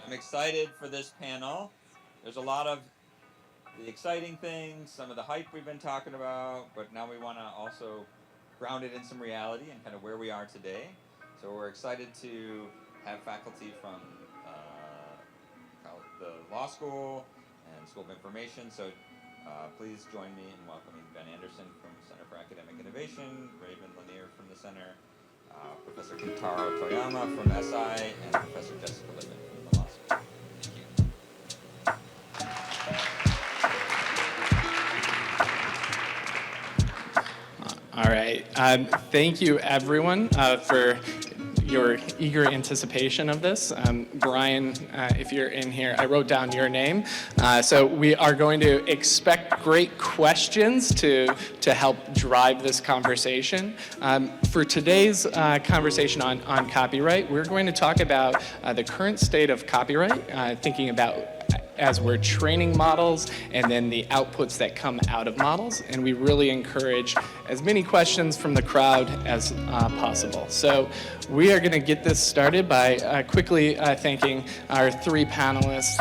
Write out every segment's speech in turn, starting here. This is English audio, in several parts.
I'm excited for this panel. There's a lot of the exciting things, some of the hype we've been talking about, but now we want to also ground it in some reality and kind of where we are today. So we're excited to have faculty from the law school and School of Information. So please join me in welcoming Ben Anderson from Center for Academic Innovation, Raven Lanier from the Center, Professor Kentaro Toyama from SI, and Professor Jessica Lippman from the law school. Thank you. All right. Thank you, everyone, for your eager anticipation of this. Brian, if you're in here, I wrote down your name. So we are going to expect great questions to help drive this conversation. For today's conversation on copyright, we're going to talk about the current state of copyright, thinking about as we're training models and then the outputs that come out of models. And we really encourage as many questions from the crowd as possible. So we are going to get this started by quickly thanking our three panelists,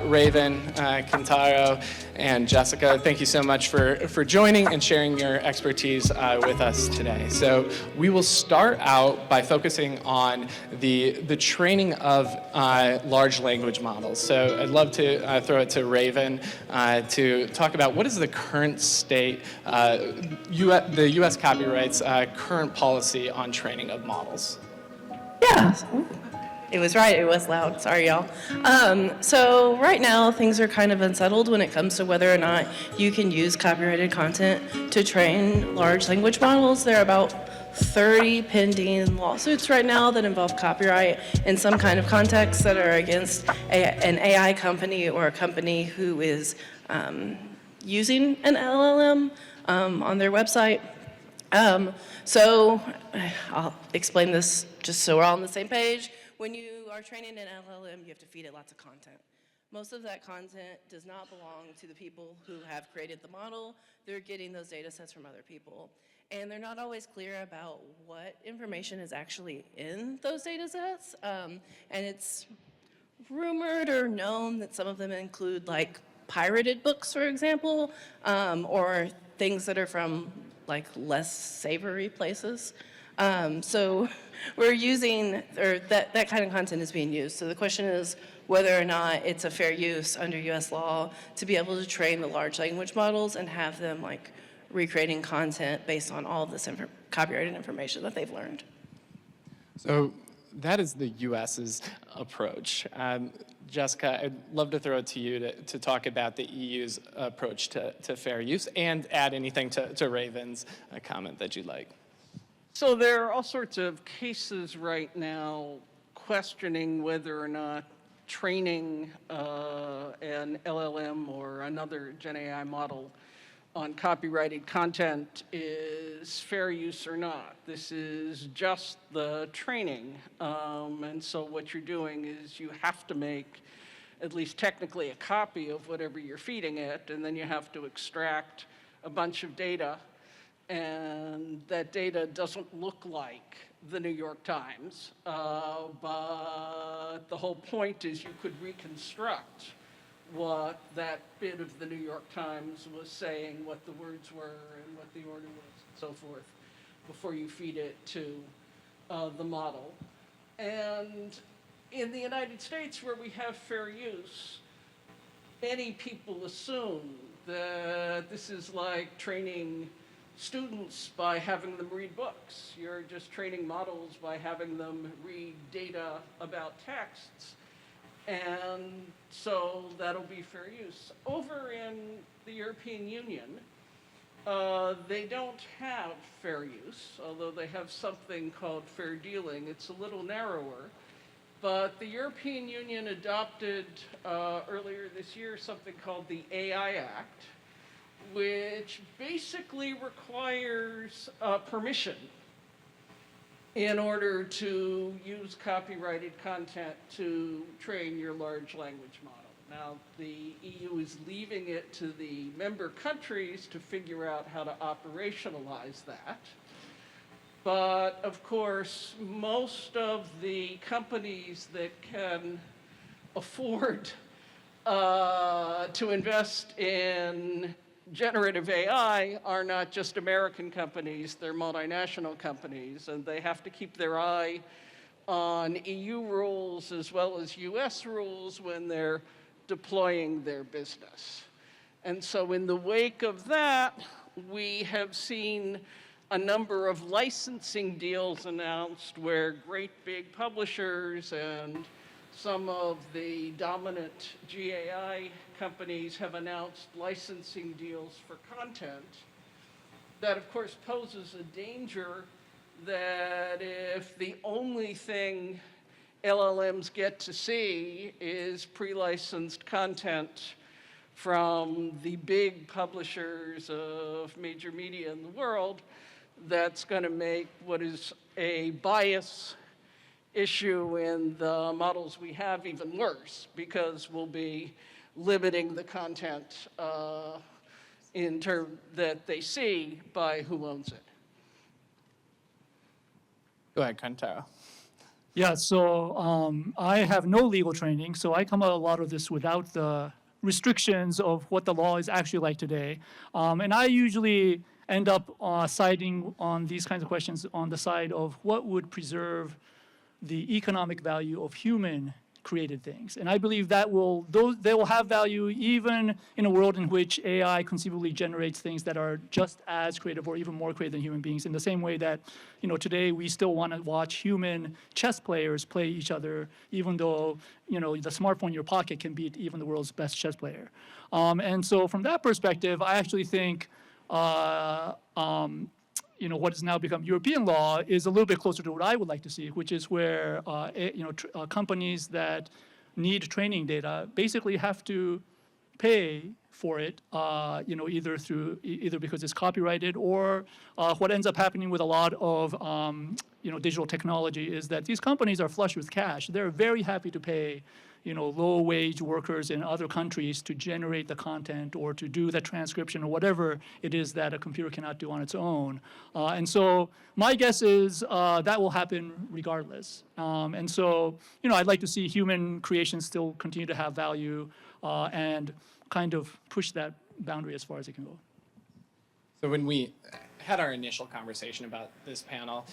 Raven, Kentaro, and Jessica. Thank you so much for joining and sharing your expertise with us today. So we will start out by focusing on the training of large language models. So I'd love to throw it to Raven to talk about what is the current state, the U.S. copyright's current policy on training of models. Yeah, it was right. It was loud. Sorry, y'all. So right now, things are kind of unsettled when it comes to whether or not you can use copyrighted content to train large language models. There are about 30 pending lawsuits right now that involve copyright in some kind of context that are against an AI company or a company who is using an LLM on their website. So I'll explain this just so we're all on the same page. When you are training an LLM, you have to feed it lots of content. Most of that content does not belong to the people who have created the model. They're getting those data sets from other people. And they're not always clear about what information is actually in those data sets. And it's rumored or known that some of them include like pirated books, for example, or things that are from like less savory places. So we're using, or that kind of content is being used. So the question is whether or not it's a fair use under US law to be able to train the large language models and have them like recreating content based on all of this copyrighted information that they've learned. So that is the US's approach. Jessica, I'd love to throw it to you to talk about the EU's approach to fair use and add anything to Raven's comment that you'd like. So there are all sorts of cases right now questioning whether or not training an LLM or another GenAI model on copyrighted content is fair use or not. This is just the training. And so what you're doing is you have to make at least technically a copy of whatever you're feeding it, and then you have to extract a bunch of data, and that data doesn't look like the New York Times, but the whole point is you could reconstruct what that bit of the New York Times was saying, what the words were, and what the order was, and so forth, before you feed it to the model. And in the United States, where we have fair use, many people assume that this is like training students by having them read books. You're just training models by having them read data about texts. And so that'll be fair use. Over in the European Union, they don't have fair use, although they have something called fair dealing. It's a little narrower. But the European Union adopted earlier this year something called the AI Act, which basically requires permission in order to use copyrighted content to train your large language model. Now, the EU is leaving it to the member countries to figure out how to operationalize that. But of course, most of the companies that can afford to invest in generative AI are not just American companies, they're multinational companies, and they have to keep their eye on EU rules as well as US rules when they're deploying their business. And so in the wake of that, we have seen a number of licensing deals announced where great big publishers and some of the dominant GAI companies have announced licensing deals for content. That, of course, poses a danger that if the only thing LLMs get to see is pre-licensed content from the big publishers of major media in the world, that's going to make what is a bias issue in the models we have even worse, because we'll be limiting the content in terms that they see by who owns it. Go ahead, Kantaro. Yeah, so I have no legal training, so I come at a lot of this without the restrictions of what the law is actually like today. And I usually end up siding on these kinds of questions on the side of what would preserve the economic value of human created things. And I believe that they will have value even in a world in which AI conceivably generates things that are just as creative or even more creative than human beings, in the same way that, today we still want to watch human chess players play each other, even though, the smartphone in your pocket can beat even the world's best chess player. And so from that perspective, I actually think what has now become European law is a little bit closer to what I would like to see, which is where companies that need training data basically have to pay for it, either because it's copyrighted, or what ends up happening with a lot of digital technology is that these companies are flush with cash. They're very happy to pay low-wage workers in other countries to generate the content or to do the transcription or whatever it is that a computer cannot do on its own. And so my guess is that will happen regardless. And so, I'd like to see human creations still continue to have value and kind of push that boundary as far as it can go. So when we had our initial conversation about this panel,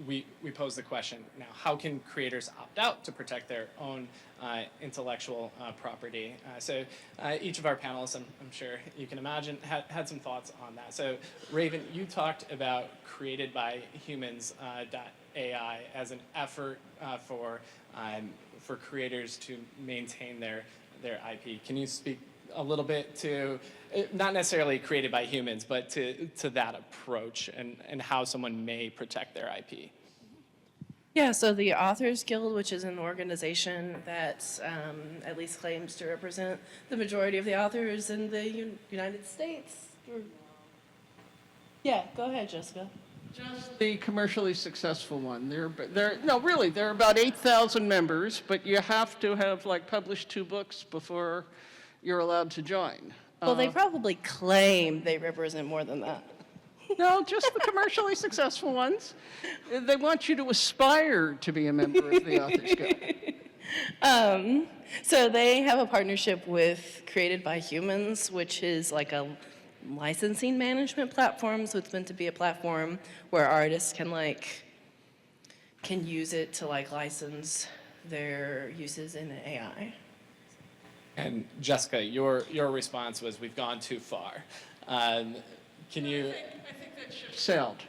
we posed the question, now how can creators opt out to protect their own intellectual property? So each of our panelists, I'm sure you can imagine, had some thoughts on that. So Raven, you talked about created by humans .ai as an effort for creators to maintain their IP. Can you speak a little bit to, not necessarily created by humans, but to that approach and how someone may protect their IP? Yeah, so the Authors Guild, which is an organization that at least claims to represent the majority of the authors in the United States. Yeah, go ahead, Jessica. Just the commercially successful one. There are about 8,000 members, but you have to have published 2 books before you're allowed to join. Well, they probably claim they represent more than that. No, just the commercially successful ones. They want you to aspire to be a member of the Authors Guild. So they have a partnership with Created by Humans, which is like a licensing management platform. So it's meant to be a platform where artists can use it to license their uses in AI. And Jessica, your response was, we've gone too far. Can you? I think that ship sailed.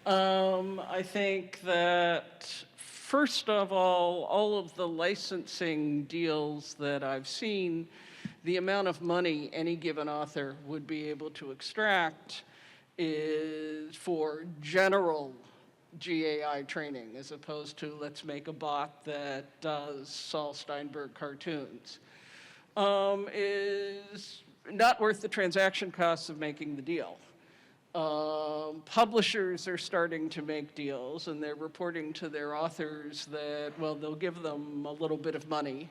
I think that, first of all of the licensing deals that I've seen, the amount of money any given author would be able to extract is for general GAI training, as opposed to let's make a bot that does Saul Steinberg cartoons, is not worth the transaction costs of making the deal. Publishers are starting to make deals, and they're reporting to their authors that, well, they'll give them a little bit of money,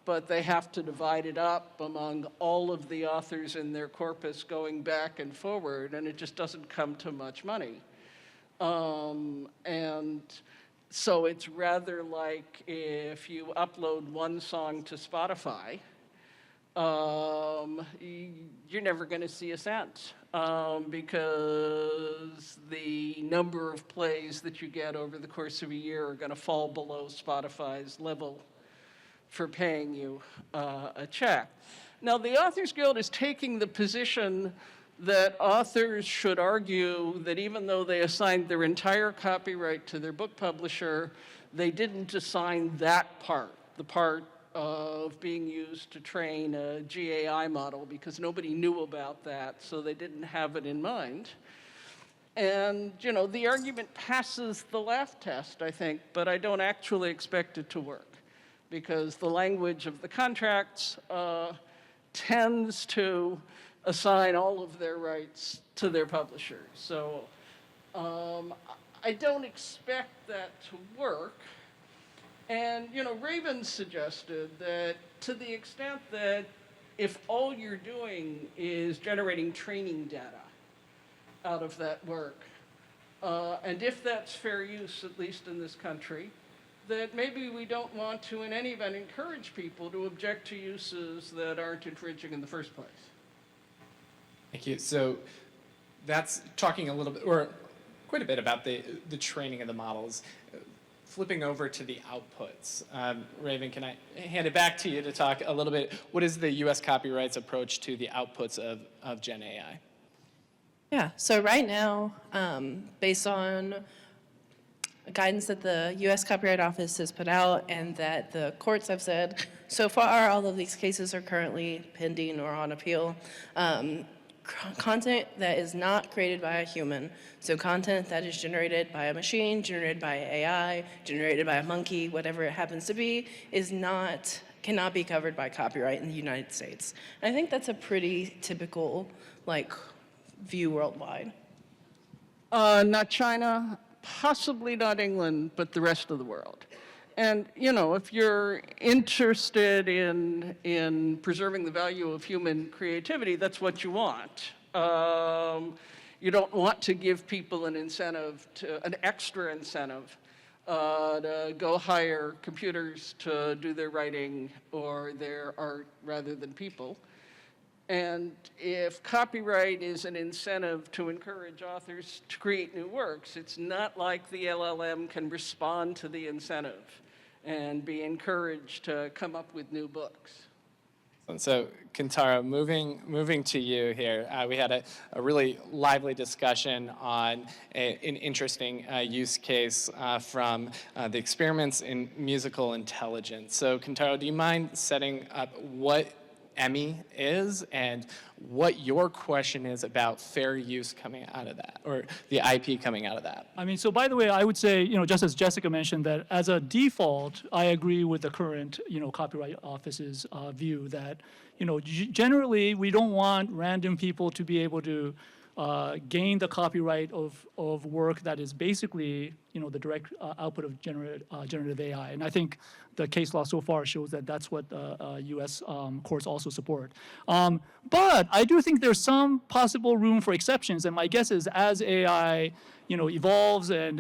but they have to divide it up among all of the authors in their corpus going back and forward, and it just doesn't come to much money. And So it's rather like if you upload one song to Spotify, you're never going to see a cent because the number of plays that you get over the course of a year are going to fall below Spotify's level for paying you a check. Now, the Authors Guild is taking the position that authors should argue that even though they assigned their entire copyright to their book publisher, they didn't assign that part, the part of being used to train a GAI model, because nobody knew about that, so they didn't have it in mind. And, you know, the argument passes the laugh test, I think, but I don't actually expect it to work, because the language of the contracts tends to assign all of their rights to their publishers. So I don't expect that to work. And, you know, Raven suggested that to the extent that if all you're doing is generating training data out of that work, and if that's fair use, at least in this country, that maybe we don't want to in any event encourage people to object to uses that aren't infringing in the first place. Thank you. So that's talking a little bit, or quite a bit, about the training of the models. Flipping over to the outputs. Raven, can I hand it back to you to talk a little bit? What is the U.S. copyright's approach to the outputs of GenAI? Yeah, so right now, based on guidance that the U.S. Copyright Office has put out and that the courts have said, so far all of these cases are currently pending or on appeal. Content that is not created by a human, so content that is generated by a machine, generated by AI, generated by a monkey, whatever it happens to be, cannot be covered by copyright in the United States. And I think that's a pretty typical, view worldwide. Not China, possibly not England, but the rest of the world. And, you know, if you're interested in preserving the value of human creativity, that's what you want. You don't want to give people an extra incentive to go hire computers to do their writing or their art rather than people. And if copyright is an incentive to encourage authors to create new works, it's not like the LLM can respond to the incentive and be encouraged to come up with new books. And so, Kentaro, moving to you here, we had a really lively discussion on an interesting use case from the experiments in musical intelligence. So, Kentaro, do you mind setting up what Emmy is and what your question is about fair use coming out of that, or the IP coming out of that? I mean, so by the way, I would say, just as Jessica mentioned, that as a default, I agree with the current, Copyright Office's view that, generally we don't want random people to be able to gain the copyright of work that is basically, the direct output of generative AI. And I think the case law so far shows that that's what U.S. Courts also support. But I do think there's some possible room for exceptions. And my guess is as AI, evolves and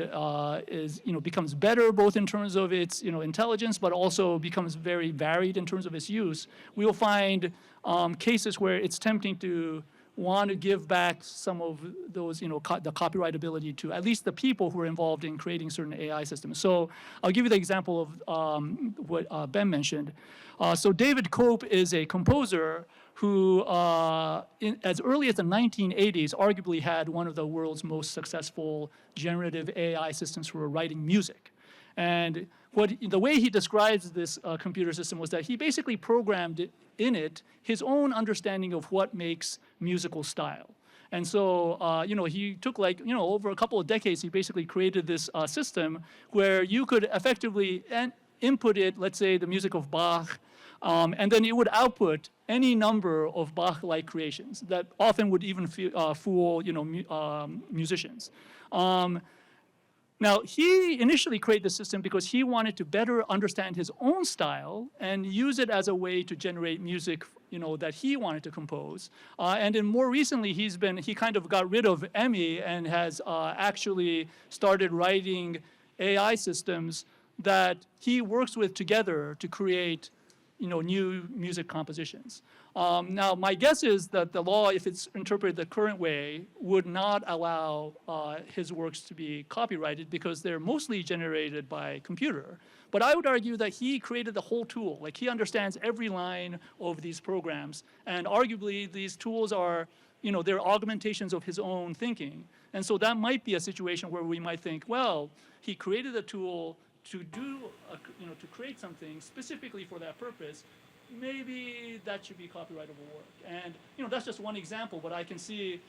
becomes better both in terms of its, intelligence, but also becomes very varied in terms of its use, we will find cases where it's tempting to want to give back some of those, the copyright ability to at least the people who are involved in creating certain AI systems. So I'll give you the example of what Ben mentioned. So David Cope is a composer who, as early as the 1980s, arguably had one of the world's most successful generative AI systems for writing music. And the way he describes this computer system was that he basically programmed in it his own understanding of what makes musical style. And so, he took over a couple of decades, he basically created this system where you could effectively input it, let's say the music of Bach, and then it would output any number of Bach-like creations that often would even fool, musicians. Now, he initially created the system because he wanted to better understand his own style and use it as a way to generate music, that he wanted to compose. And then more recently, he kind of got rid of Emmy and has actually started writing, AI systems that he works with together to create, new music compositions. Now, my guess is that the law, if it's interpreted the current way, would not allow his works to be copyrighted because they're mostly generated by computer. But I would argue that he created the whole tool. Like, he understands every line of these programs, and arguably these tools are, they're augmentations of his own thinking. And so that might be a situation where we might think, well, he created a tool to to create something specifically for that purpose. Maybe that should be copyrightable work. And, that's just one example, but I can see,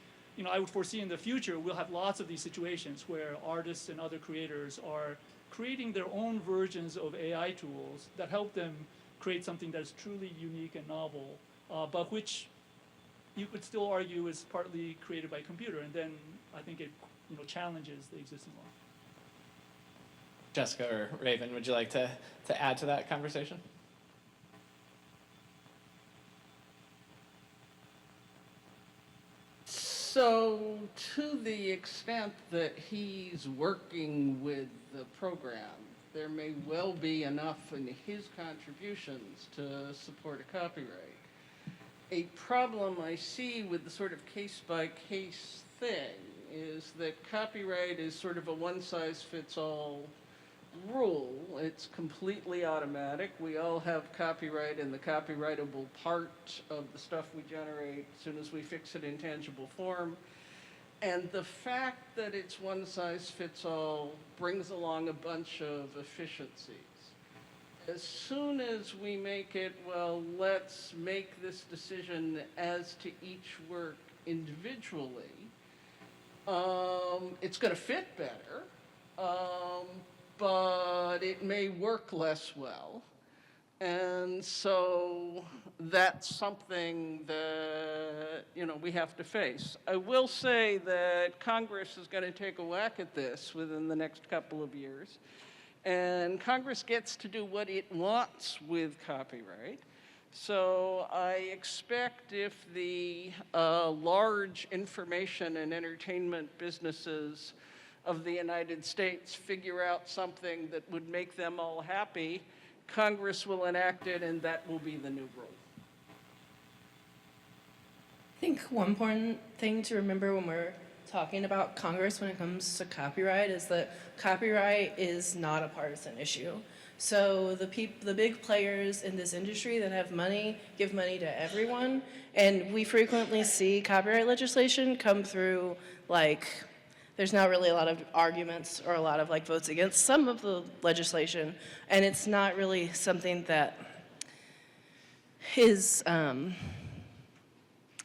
I would foresee in the future we'll have lots of these situations where artists and other creators are creating their own versions of AI tools that help them create something that is truly unique and novel, but which you could still argue is partly created by computer, and then I think it challenges the existing law. Jessica or Raven, would you like to add to that conversation? So, to the extent that he's working with the program, there may well be enough in his contributions to support a copyright. A problem I see with the sort of case-by-case thing is that copyright is sort of a one-size-fits-all rule. It's completely automatic. We all have copyright in the copyrightable part of the stuff we generate as soon as we fix it in tangible form. And the fact that it's one-size-fits-all brings along a bunch of efficiencies. As soon as we make it, well, let's make this decision as to each work individually, it's going to fit better, but it may work less well. And so that's something that, we have to face. I will say that Congress is going to take a whack at this within the next couple of years. And Congress gets to do what it wants with copyright. So I expect if the large information and entertainment businesses of the United States figure out something that would make them all happy, Congress will enact it, and that will be the new rule. I think one important thing to remember when we're talking about Congress when it comes to copyright is that copyright is not a partisan issue. So the big players in this industry that have money give money to everyone, and we frequently see copyright legislation come through there's not really a lot of arguments or a lot of votes against some of the legislation, and it's not really something that is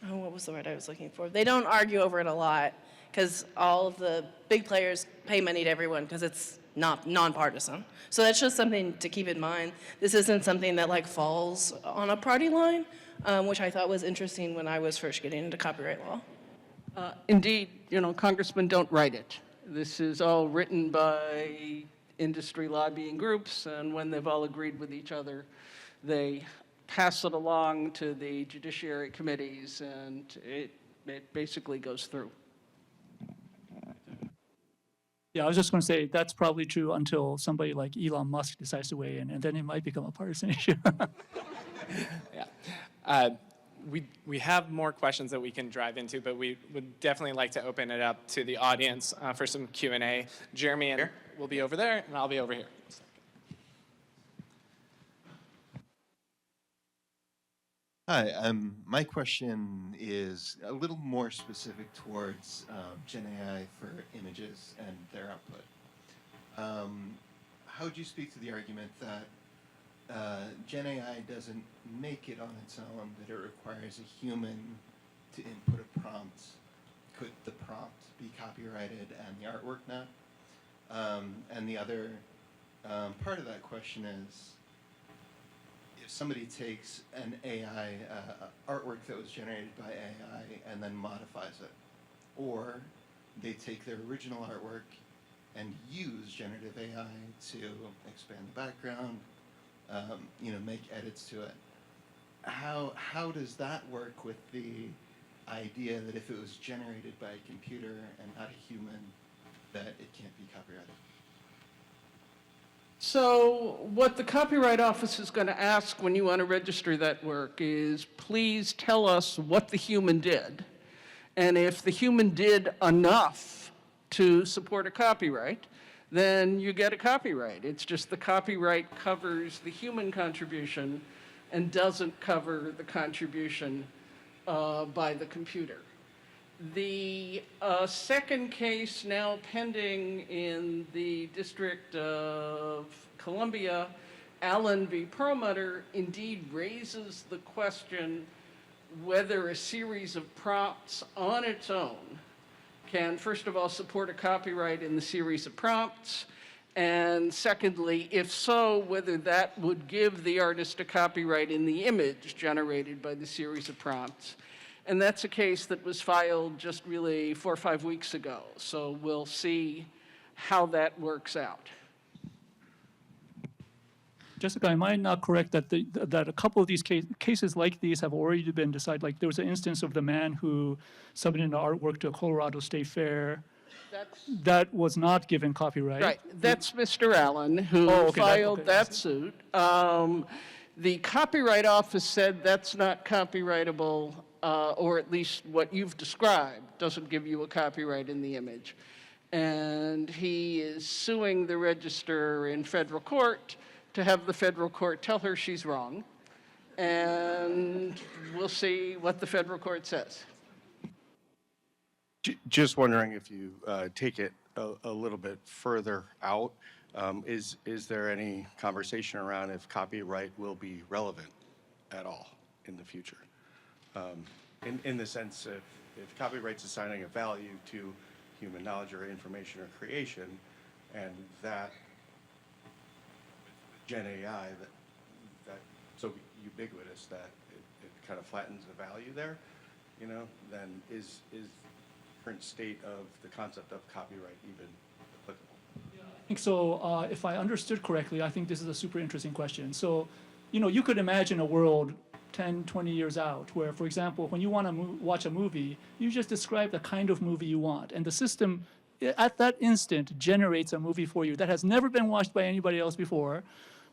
what was the word I was looking for? They don't argue over it a lot because all of the big players pay money to everyone because it's not nonpartisan. So that's just something to keep in mind. This isn't something that falls on a party line, which I thought was interesting when I was first getting into copyright law. Indeed, congressmen don't write it. This is all written by industry lobbying groups, and when they've all agreed with each other, they pass it along to the judiciary committees, and it basically goes through. Yeah, I was just going to say that's probably true until somebody like Elon Musk decides to weigh in, and then it might become a partisan issue. Yeah. We have more questions that we can dive into, but we would definitely like to open it up to the audience for some Q&A. Jeremy will be over there, and I'll be over here. Hi, my question is a little more specific towards GenAI for images and their output. How would you speak to the argument that GenAI doesn't make it on its own, that it requires a human to input a prompt? Could the prompt be copyrighted and the artwork not? And the other part of that question is, if somebody takes an AI artwork that was generated by AI and then modifies it, or they take their original artwork and use generative AI to expand the background, make edits to it. How does that work with the idea that if it was generated by a computer and not a human, that it can't be copyrighted? So what the Copyright Office is going to ask when you want to register that work is, please tell us what the human did. And if the human did enough to support a copyright, then you get a copyright. It's just the copyright covers the human contribution and doesn't cover the contribution by the computer. The second case now pending in the District of Columbia, Allen v. Perlmutter, indeed raises the question whether a series of prompts on its own can, first of all, support a copyright in the series of prompts, and secondly, if so, whether that would give the artist a copyright in the image generated by the series of prompts. And that's a case that was filed just really 4 or 5 weeks ago. So we'll see how that works out. Jessica, am I not correct that that a couple of these cases like these have already been decided? Like there was an instance of the man who submitted an artwork to a Colorado State Fair that was not given copyright. Right, that's Mr. Allen who filed that suit. The Copyright Office said that's not copyrightable, or at least what you've described doesn't give you a copyright in the image. And he is suing the register in federal court to have the federal court tell her she's wrong. And we'll see what the federal court says. Just wondering if you take it a little bit further out, is there any conversation around if copyright will be relevant at all in the future? In the sense if copyright's assigning a value to human knowledge or information or creation, and that GenAI that so ubiquitous that it kind of flattens the value there, you know, then is current state of the concept of copyright even applicable? I think so. If I understood correctly, I think this is a super interesting question. So, you know, you could imagine a world 10, 20 years out where, for example, when you want to watch a movie, you just describe the kind of movie you want, and the system at that instant generates a movie for you that has never been watched by anybody else before,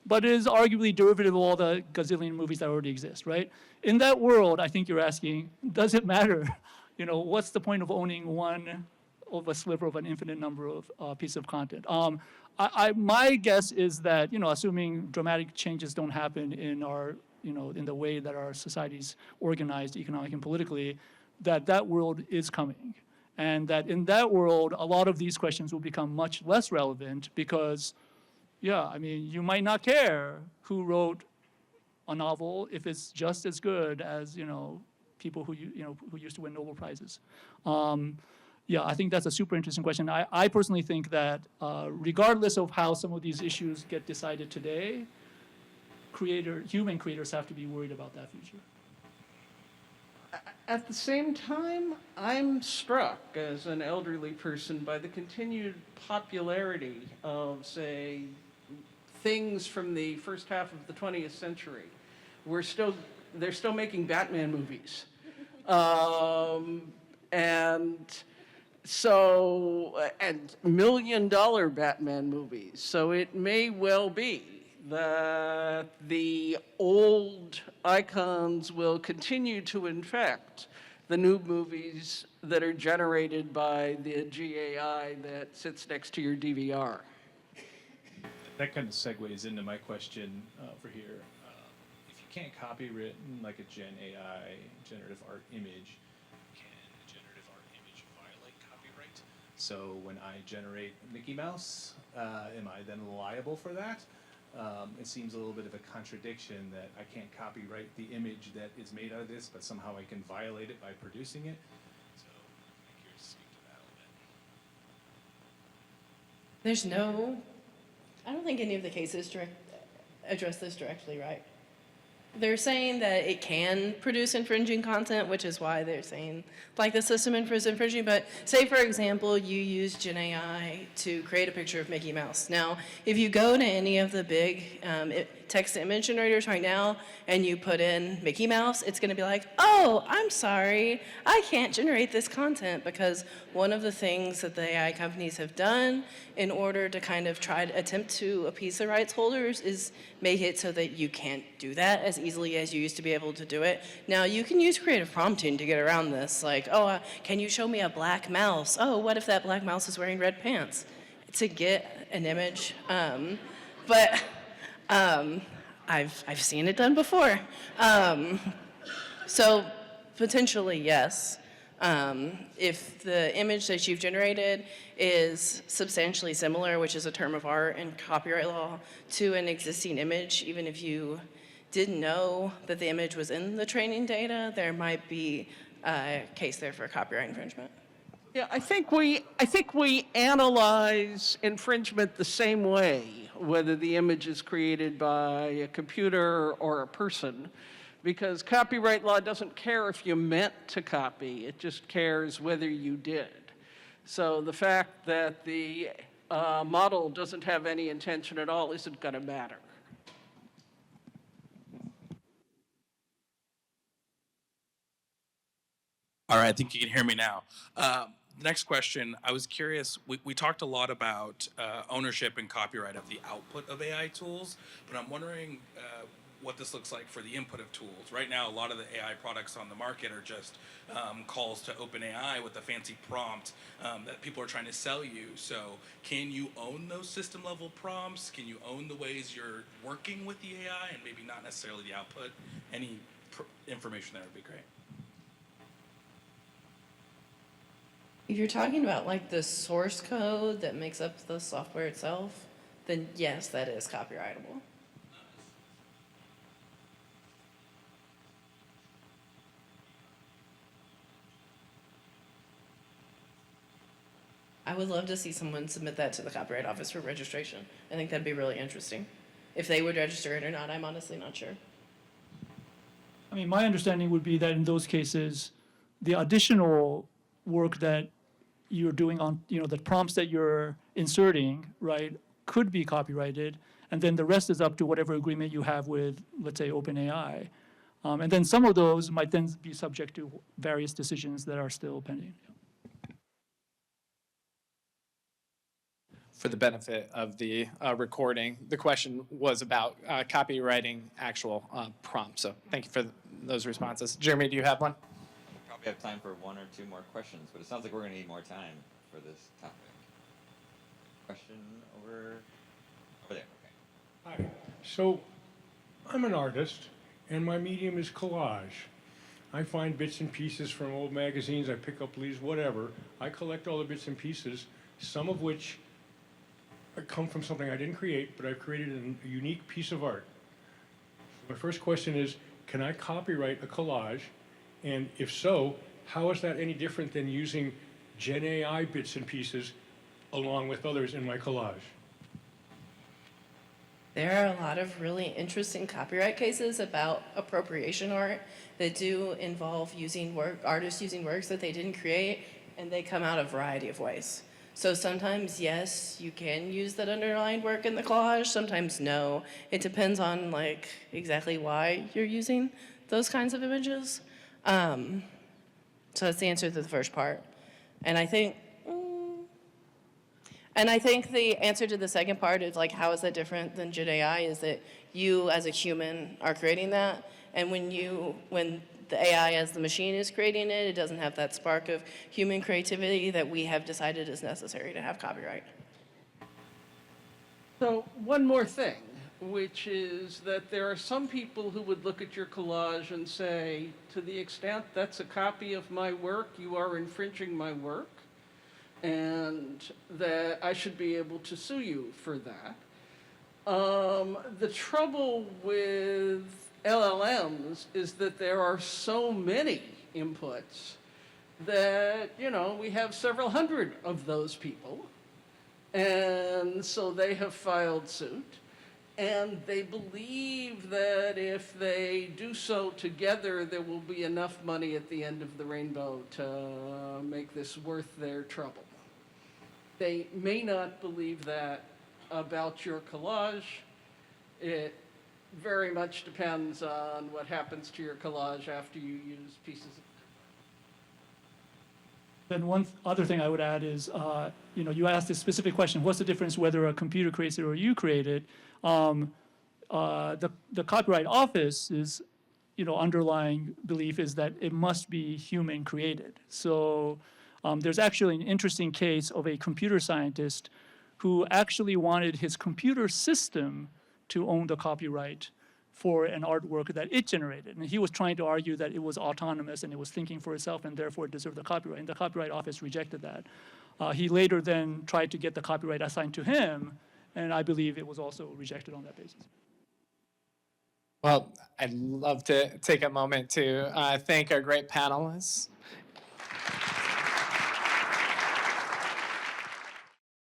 but is arguably derivative of all the gazillion movies that already exist, right? In that world, I think you're asking, does it matter? You know, what's the point of owning one of a sliver of an infinite number of pieces of content? My guess is that, you know, assuming dramatic changes don't happen in our, you know, in the way that our society's organized economically and politically, that world is coming. And that in that world, a lot of these questions will become much less relevant because, yeah, I mean, you might not care who wrote a novel if it's just as good as, you know, people who used to win Nobel Prizes. Yeah, I think that's a super interesting question. I personally think that regardless of how some of these issues get decided today, human creators have to be worried about that future. At the same time, I'm struck as an elderly person by the continued popularity of, say, things from the first half of the 20th century. They're still making Batman movies. And $1 million Batman movies. So it may well be that the old icons will continue to infect the new movies that are generated by the GAI that sits next to your DVR. That kind of segues into my question for here. If you can't copyright like a GenAI, generative art image, can a generative art image violate copyright? So when I generate Mickey Mouse, am I then liable for that? It seems a little bit of a contradiction that I can't copyright the image that is made out of this, but somehow I can violate it by producing it. So I'm curious to speak to that a little bit. I don't think any of the cases address this directly, right? They're saying that it can produce infringing content, which is why they're saying, like, the system is infringing. But say, for example, you use GenAI to create a picture of Mickey Mouse. Now, if you go to any of the big text-to-image generators right now and you put in Mickey Mouse, it's going to be like, oh, I'm sorry, I can't generate this content, because one of the things that the AI companies have done in order to kind of try to attempt to appease the rights holders is make it so that you can't do that as easily as you used to be able to do it. Now, you can use creative prompting to get around this, like, oh, can you show me a black mouse? Oh, what if that black mouse is wearing red pants? To get an image. But I've seen it done before. So potentially, yes. If the image that you've generated is substantially similar, which is a term of art in copyright law, to an existing image, even if you didn't know that the image was in the training data, there might be a case there for copyright infringement. Yeah, I think we analyze infringement the same way, whether the image is created by a computer or a person, because copyright law doesn't care if you meant to copy, it just cares whether you did. So the fact that the model doesn't have any intention at all isn't going to matter. All right, I think you can hear me now. Next question, I was curious, we talked a lot about ownership and copyright of the output of AI tools, but I'm wondering what this looks like for the input of tools. Right now, a lot of the AI products on the market are just calls to OpenAI with a fancy prompt that people are trying to sell you. So can you own those system level prompts? Can you own the ways you're working with the AI and maybe not necessarily the output? Any information there would be great. If you're talking about like the source code that makes up the software itself, then yes, that is copyrightable. I would love to see someone submit that to the Copyright Office for registration. I think that'd be really interesting. If they would register it or not, I'm honestly not sure. I mean, my understanding would be that in those cases, the additional work that you're doing on, the prompts that you're inserting, right, could be copyrighted, and then the rest is up to whatever agreement you have with, let's say, OpenAI. And then some of those might then be subject to various decisions that are still pending. For the benefit of the recording, the question was about copywriting actual prompts. So thank you for those responses. Jeremy, do you have one? Probably have time for one or two more questions, but it sounds like we're going to need more time for this topic. Question over there. Okay. Hi. So, I'm an artist, and my medium is collage. I find bits and pieces from old magazines, I pick up leaves, whatever. I collect all the bits and pieces, some of which come from something I didn't create, but I've created a unique piece of art. My first question is, can I copyright a collage? And if so, how is that any different than using GenAI bits and pieces along with others in my collage? There are a lot of really interesting copyright cases about appropriation art that do involve artists using works that they didn't create, and they come out a variety of ways. So sometimes, yes, you can use that underlying work in the collage, sometimes no. It depends on exactly why you're using those kinds of images. So that's the answer to the first part. And I think the answer to the second part is how is that different than GenAI is that you as a human are creating that, and when the AI as the machine is creating it, it doesn't have that spark of human creativity that we have decided is necessary to have copyright. So one more thing, which is that there are some people who would look at your collage and say, to the extent that's a copy of my work, you are infringing my work, and that I should be able to sue you for that. The trouble with LLMs is that there are so many inputs that, we have several hundred of those people. And so they have filed suit. And they believe that if they do so together, there will be enough money at the end of the rainbow to make this worth their trouble. They may not believe that about your collage. It very much depends on what happens to your collage after you use pieces of. Then one other thing I would add is, you asked a specific question, what's the difference whether a computer creates it or you create it? The Copyright Office is, underlying belief is that it must be human created. So there's actually an interesting case of a computer scientist who actually wanted his computer system to own the copyright for an artwork that it generated. And he was trying to argue that it was autonomous and it was thinking for itself and therefore it deserved the copyright. And the Copyright Office rejected that. He later then tried to get the copyright assigned to him, and I believe it was also rejected on that basis. Well, I'd love to take a moment to thank our great panelists.